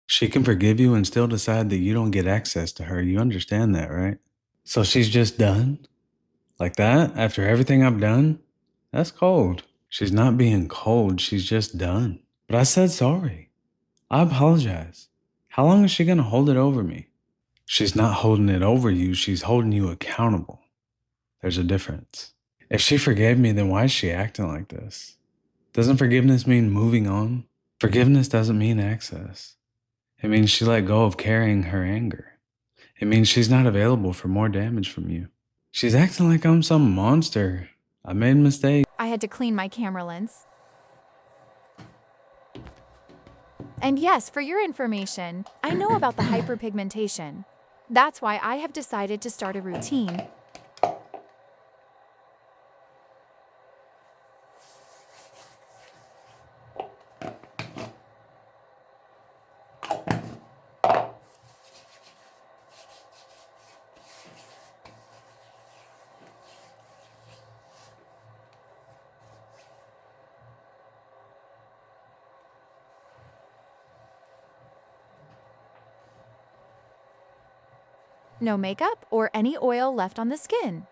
She can forgive you and still decide that you don't get access to her. You understand that, right? So she's just done? Like that? After everything I've done? That's cold. She's not being cold, she's just done. But I said sorry. I apologize. How long is she gonna hold it over me? She's not holding it over you, she's holding you accountable. There's a difference. If she forgave me, then why is she acting like this? Doesn't forgiveness mean moving on? Forgiveness doesn't mean access. It means she let go of carrying her anger. It means she's not available for more damage from you. She's acting like I'm some monster. I made mistakes. I had to clean my camera lens. And yes, for your information, I know about the hyperpigmentation. That's why I have decided to start a routine. No makeup or any oil left on the skin.